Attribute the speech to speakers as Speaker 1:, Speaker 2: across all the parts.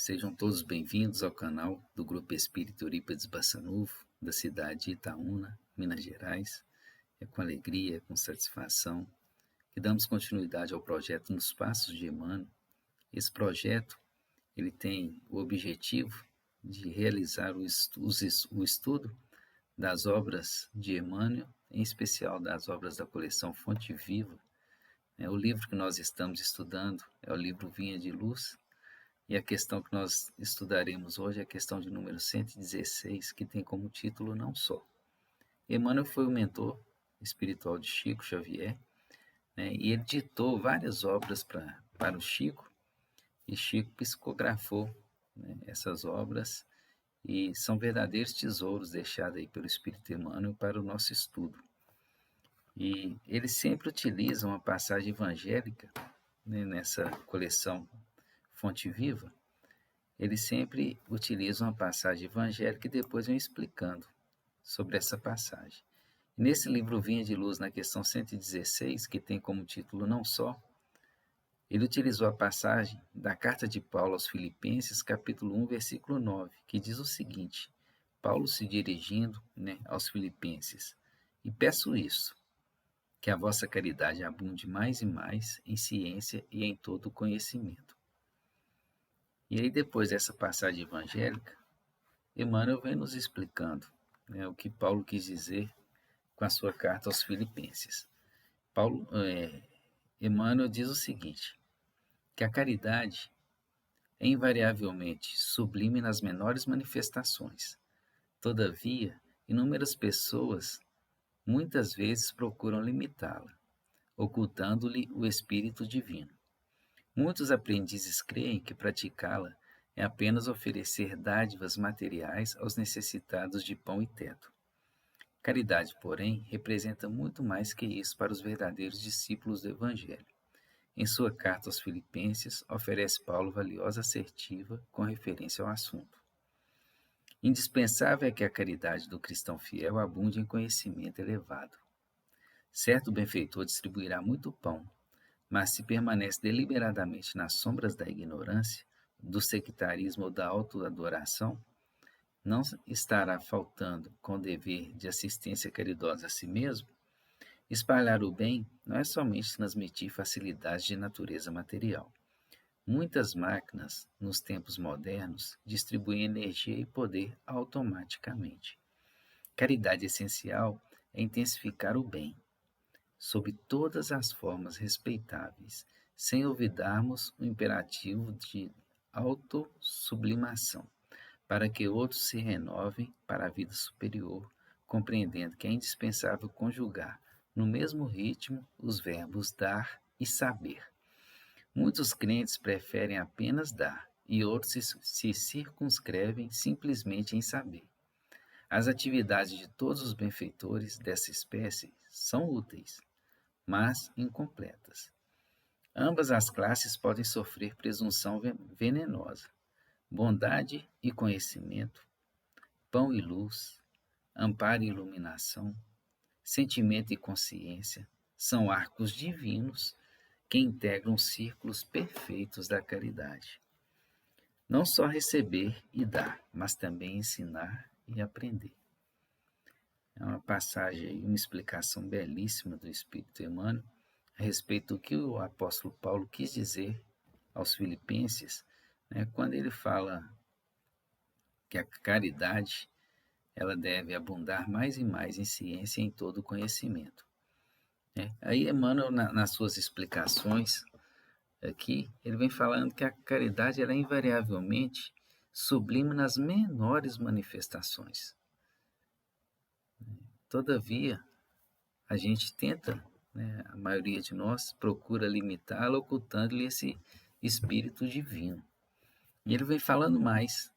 Speaker 1: Sejam todos bem-vindos ao canal do Grupo Espírita Eurípides Bassanufo, da cidade de Itaúna, Minas Gerais. É com alegria, com satisfação, que damos continuidade ao projeto Nos Passos de Emmanuel. Esse projeto ele tem o objetivo de realizar o estudo das obras de Emmanuel, em especial das obras da coleção Fonte Viva. O livro que nós estamos estudando é o livro Vinha de Luz, e a questão que nós estudaremos hoje é a questão de número 116, que tem como título Não Só. Emmanuel foi o mentor espiritual de Chico Xavier, e ele ditou várias obras para o Chico, e Chico psicografou essas obras, e são verdadeiros tesouros deixados aí pelo Espírito Emmanuel para o nosso estudo. E ele sempre utiliza uma passagem evangélica, nessa coleção Fonte Viva. Ele sempre utiliza uma passagem evangélica e depois vem explicando sobre essa passagem. Nesse livro Vinha de Luz, na questão 116, que tem como título Não Só, ele utilizou a passagem da carta de Paulo aos Filipenses, capítulo 1, versículo 9, que diz o seguinte: Paulo se dirigindo aos Filipenses: E peço isso, que a vossa caridade abunde mais e mais em ciência e em todo conhecimento. E aí, depois dessa passagem evangélica, Emmanuel vem nos explicando o que Paulo quis dizer com a sua carta aos Filipenses. Emmanuel diz o seguinte, que a caridade é invariavelmente sublime nas menores manifestações. Todavia, inúmeras pessoas muitas vezes procuram limitá-la, ocultando-lhe o espírito divino. Muitos aprendizes creem que praticá-la é apenas oferecer dádivas materiais aos necessitados de pão e teto. Caridade, porém, representa muito mais que isso para os verdadeiros discípulos do Evangelho. Em sua carta aos Filipenses, oferece Paulo valiosa assertiva com referência ao assunto. Indispensável é que a caridade do cristão fiel abunde em conhecimento elevado. Certo benfeitor distribuirá muito pão, mas se permanece deliberadamente nas sombras da ignorância, do sectarismo ou da autoadoração, não estará faltando com o dever de assistência caridosa a si mesmo? Espalhar o bem não é somente transmitir facilidades de natureza material. Muitas máquinas, nos tempos modernos, distribuem energia e poder automaticamente. Caridade essencial é intensificar o bem, sob todas as formas respeitáveis, sem olvidarmos o imperativo de autossublimação, para que outros se renovem para a vida superior, compreendendo que é indispensável conjugar, no mesmo ritmo, os verbos dar e saber. Muitos crentes preferem apenas dar, e outros se circunscrevem simplesmente em saber. As atividades de todos os benfeitores dessa espécie são úteis, mas incompletas. Ambas as classes podem sofrer presunção venenosa. Bondade e conhecimento, pão e luz, amparo e iluminação, sentimento e consciência são arcos divinos que integram os círculos perfeitos da caridade. Não só receber e dar, mas também ensinar e aprender. É uma passagem, uma explicação belíssima do Espírito Emmanuel a respeito do que o apóstolo Paulo quis dizer aos Filipenses, quando ele fala que a caridade ela deve abundar mais e mais em ciência e em todo conhecimento. Aí Emmanuel, nas suas explicações aqui, ele vem falando que a caridade ela é invariavelmente sublime nas menores manifestações. Todavia, a gente tenta, a maioria de nós procura limitá-la, ocultando-lhe esse espírito divino. E ele vem falando mais.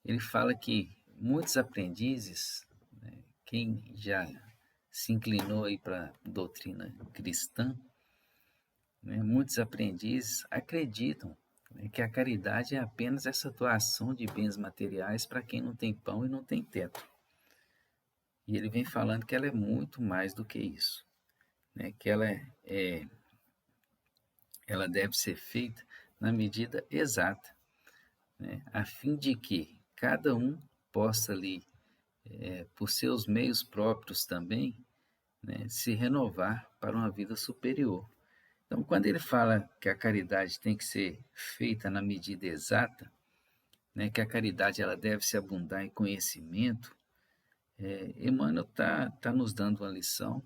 Speaker 1: Ele fala que muitos aprendizes, quem já se inclinou aí para a doutrina cristã, muitos aprendizes acreditam que a caridade é apenas essa doação de bens materiais para quem não tem pão e não tem teto. E ele vem falando que ela é muito mais do que isso, que ela deve ser feita na medida exata, né, a fim de que cada um possa ali, por seus meios próprios também, né, se renovar para uma vida superior. Então, quando ele fala que a caridade tem que ser feita na medida exata, né, que a caridade ela deve se abundar em conhecimento, Emmanuel tá nos dando uma lição,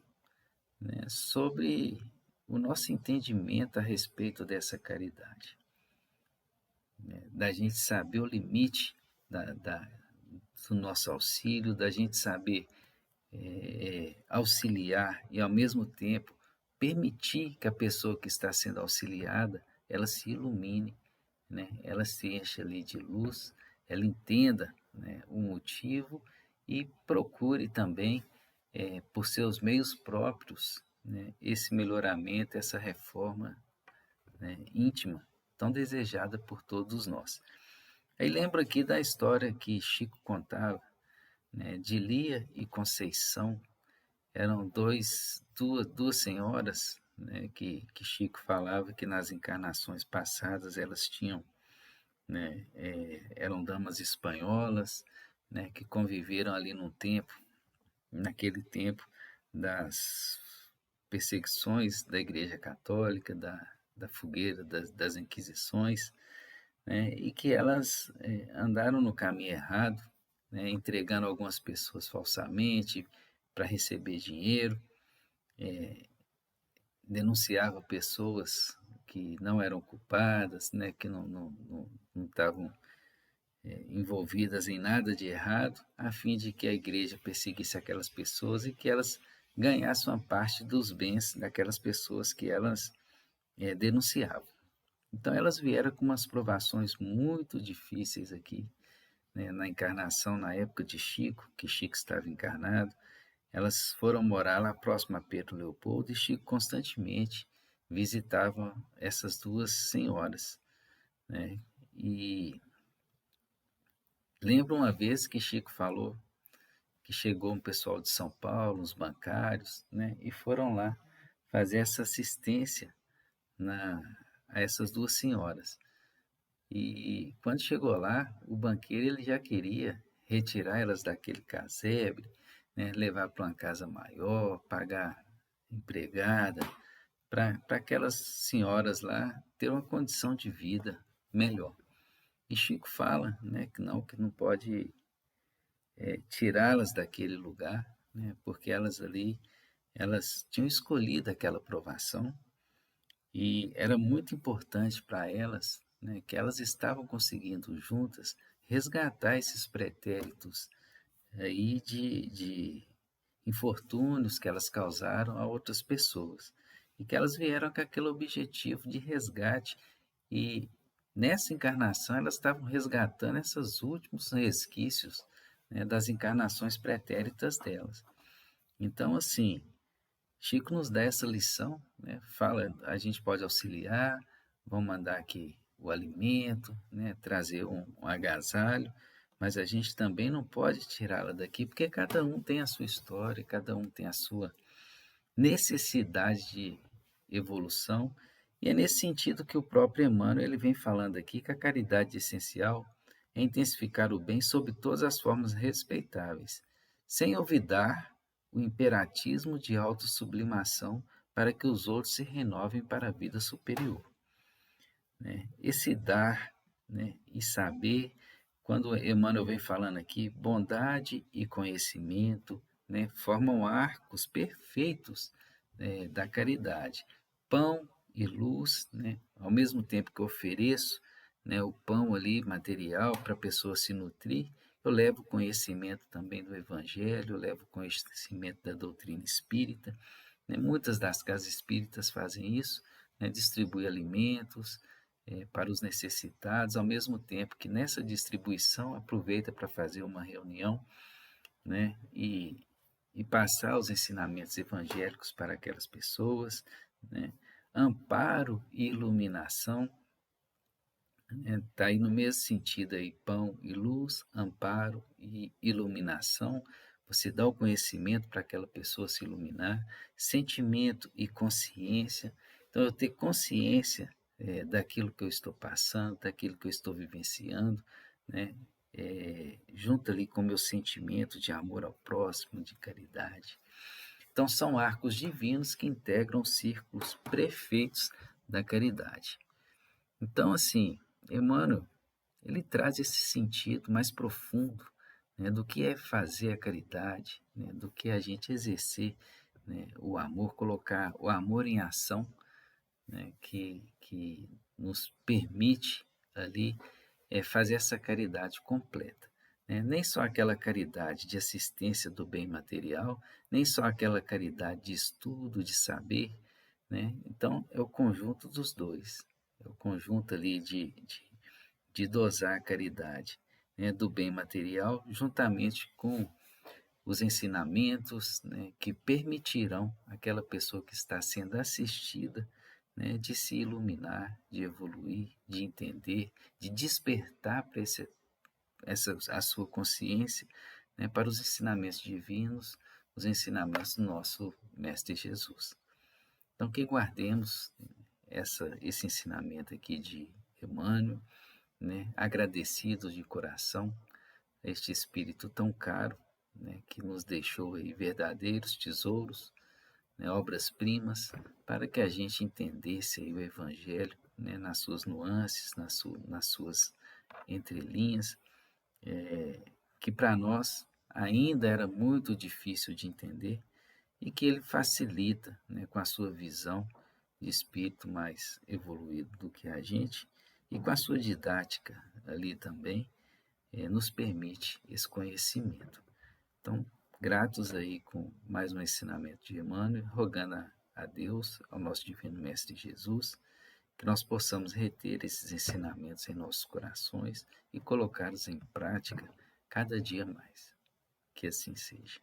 Speaker 1: né, sobre o nosso entendimento a respeito dessa caridade, né, da gente saber o limite do nosso auxílio, da gente saber auxiliar e, ao mesmo tempo, permitir que a pessoa que está sendo auxiliada, ela se ilumine, né? Ela se encha ali de luz, ela entenda, né, o motivo e procure também, por seus meios próprios, né, esse melhoramento, essa reforma, né, íntima, tão desejada por todos nós. Aí lembro aqui da história que Chico contava, né, de Lia e Conceição. Eram duas senhoras, né, que Chico falava que nas encarnações passadas elas tinham, né, eram damas espanholas, né, que conviveram ali naquele tempo das perseguições da Igreja Católica, da fogueira das Inquisições, né, e que elas andaram no caminho errado, né, entregando algumas pessoas falsamente para receber dinheiro, denunciava pessoas que não eram culpadas, né, que não estavam envolvidas em nada de errado, a fim de que a igreja perseguisse aquelas pessoas e que elas ganhassem uma parte dos bens daquelas pessoas que elas denunciavam. Então elas vieram com umas provações muito difíceis aqui, né, na encarnação, na época de Chico, que Chico estava encarnado. Elas foram morar lá próximo a Pedro Leopoldo e Chico constantemente visitava essas duas senhoras, né? E lembro uma vez que Chico falou que chegou um pessoal de São Paulo, uns bancários, né? E foram lá fazer essa assistência a essas duas senhoras. E quando chegou lá, o banqueiro ele já queria retirar elas daquele casebre, né, levar para uma casa maior, pagar empregada, para aquelas senhoras lá ter uma condição de vida melhor. E Chico fala, né, que não pode tirá-las daquele lugar, né, porque elas ali, elas tinham escolhido aquela provação e era muito importante para elas, né, que elas estavam conseguindo juntas resgatar esses pretéritos aí de infortúnios que elas causaram a outras pessoas e que elas vieram com aquele objetivo de resgate e nessa encarnação elas estavam resgatando esses últimos resquícios, né, das encarnações pretéritas delas. Então, assim, Chico nos dá essa lição, né? Fala, a gente pode auxiliar, vamos mandar aqui o alimento, né? Trazer um agasalho, mas a gente também não pode tirá-la daqui, porque cada um tem a sua história, cada um tem a sua necessidade de evolução, e é nesse sentido que o próprio Emmanuel ele vem falando aqui que a caridade essencial é intensificar o bem sob todas as formas respeitáveis, sem olvidar o imperatismo de autossublimação para que os outros se renovem para a vida superior, né? Esse dar, né, e saber, quando Emmanuel vem falando aqui, bondade e conhecimento, né, formam arcos perfeitos, da caridade. Pão e luz, né, ao mesmo tempo que eu ofereço, né, o pão ali material para a pessoa se nutrir, eu levo conhecimento também do Evangelho, eu levo conhecimento da doutrina espírita, né? Muitas das casas espíritas fazem isso, né, distribuem alimentos para os necessitados, ao mesmo tempo que nessa distribuição aproveita para fazer uma reunião, né, e passar os ensinamentos evangélicos para aquelas pessoas, né? Amparo e iluminação, está aí no mesmo sentido aí, pão e luz, amparo e iluminação. Você dá o conhecimento para aquela pessoa se iluminar, sentimento e consciência. Então, eu ter consciência, daquilo que eu estou passando, daquilo que eu estou vivenciando, né? Junto ali com o meu sentimento de amor ao próximo, de caridade. Então, são arcos divinos que integram os círculos perfeitos da caridade. Então, assim, Emmanuel, ele traz esse sentido mais profundo, né, do que é fazer a caridade, né, do que a gente exercer, né, o amor, colocar o amor em ação, né, que nos permite ali fazer essa caridade completa. Né? Nem só aquela caridade de assistência do bem material, nem só aquela caridade de estudo, de saber. Né? Então, é o conjunto dos dois. É o conjunto ali de dosar a caridade, né, do bem material, juntamente com os ensinamentos, né, que permitirão àquela pessoa que está sendo assistida, né, de se iluminar, de evoluir, de entender, de despertar para a sua consciência, né, para os ensinamentos divinos, os ensinamentos do nosso Mestre Jesus. Então, que guardemos esse ensinamento aqui de Emmanuel, né, agradecidos de coração a este Espírito tão caro, né, que nos deixou aí verdadeiros tesouros, né, obras-primas, para que a gente entendesse aí o Evangelho, né, nas suas nuances, nas suas entrelinhas, que para nós ainda era muito difícil de entender e que ele facilita, né, com a sua visão de espírito mais evoluído do que a gente e com a sua didática ali também, nos permite esse conhecimento. Então, gratos aí com mais um ensinamento de Emmanuel, rogando a Deus, ao nosso Divino Mestre Jesus, que nós possamos reter esses ensinamentos em nossos corações e colocá-los em prática cada dia mais. Que assim seja.